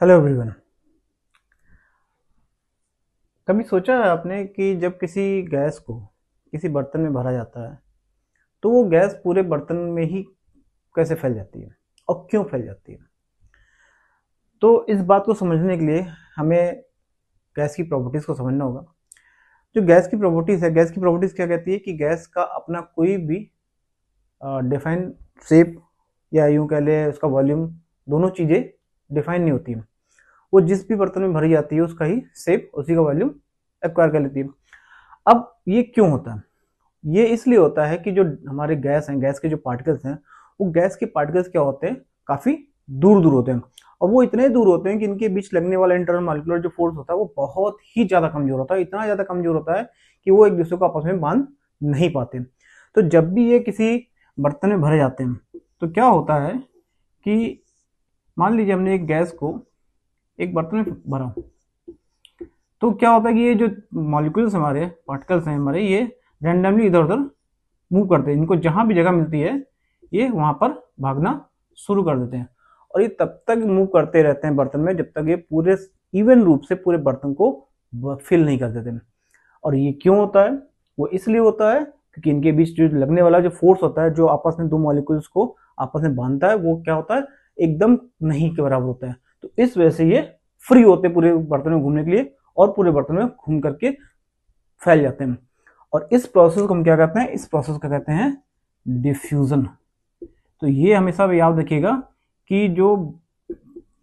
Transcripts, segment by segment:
Hello everyone. कभी सोचा है आपने कि जब किसी गैस को किसी बर्तन में भरा जाता है तो वो गैस पूरे बर्तन में ही कैसे फैल जाती है और क्यों फैल जाती है। तो इस बात को समझने के लिए हमें गैस की प्रॉपर्टीज को समझना होगा। जो गैस की प्रॉपर्टीज है, गैस की प्रॉपर्टीज क्या कहती है कि गैस का अपना कोई भी डिफाइन शेप या यूं कह ले उसका वॉल्यूम, दोनों चीजें डिफाइन नहीं होती हैं। वो जिस भी बर्तन में भरी जाती है उसका ही शेप, उसी का वॉल्यूम एक्वायर कर लेती है। अब ये क्यों होता है? ये इसलिए होता है कि जो हमारे गैस हैं, गैस के जो पार्टिकल्स हैं, वो गैस के पार्टिकल्स क्या होते हैं, काफी दूर दूर होते हैं। और वो इतने दूर होते हैं कि इनके बीच लगने वाला इंटरनल मॉलिक्यूलर जो फोर्स होता है वो बहुत ही ज्यादा कमजोर होता है। इतना ज्यादा कमजोर होता है कि वो एक दूसरे को आपस में बांध नहीं पाते। तो जब भी ये किसी बर्तन में भरे जाते हैं तो क्या होता है कि मान लीजिए हमने एक गैस को एक बर्तन में भरा, तो क्या होता है कि ये जो मॉलिक्यूल्स हमारे पार्टिकल्स हैं हमारे, ये रैंडमली इधर उधर मूव करते हैं। इनको जहां भी जगह मिलती है ये वहां पर भागना शुरू कर देते हैं। और ये तब तक मूव करते रहते हैं बर्तन में जब तक ये पूरे इवन रूप से पूरे बर्तन को फिल नहीं कर देते। और ये क्यों होता है? वो इसलिए होता है क्योंकि इनके बीच जो लगने वाला जो फोर्स होता है, जो आपस में दो मॉलिक्यूल्स को आपस में बांधता है, वो क्या होता है, एकदम नहीं के बराबर होता है। तो इस वजह से ये फ्री होते हैं पूरे बर्तन में घूमने के लिए और पूरे बर्तन में घूम करके फैल जाते हैं। और इस प्रोसेस को हम क्या कहते हैं? इस प्रोसेस को कहते हैं डिफ्यूजन। तो ये हमेशा याद रखिएगा कि जो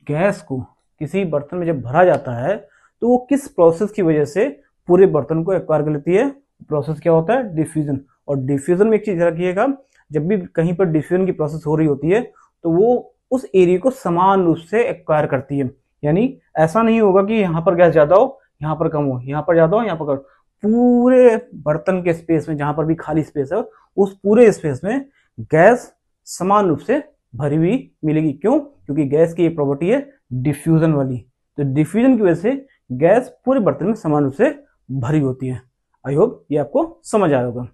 गैस को किसी बर्तन में जब भरा जाता है तो वो किस प्रोसेस की वजह से पूरे बर्तन को एक्वायर कर लेती है। प्रोसेस क्या होता है? डिफ्यूजन। और डिफ्यूजन में एक चीज रखिएगा, जब भी कहीं पर डिफ्यूजन की प्रोसेस हो रही होती है तो वो उस एरिया को समान रूप से एक्वायर करती है। यानी ऐसा नहीं होगा कि यहाँ पर गैस ज्यादा हो, यहाँ पर कम हो, यहाँ पर ज्यादा हो, यहाँ पर कम। पूरे बर्तन के स्पेस में जहां पर भी खाली स्पेस है उस पूरे स्पेस में गैस समान रूप से भरी हुई मिलेगी। क्यों? क्योंकि गैस की एक प्रॉपर्टी है डिफ्यूजन वाली। तो डिफ्यूजन की वजह से गैस पूरे बर्तन में समान रूप से भरी होती है। आई होप ये आपको समझ आया होगा।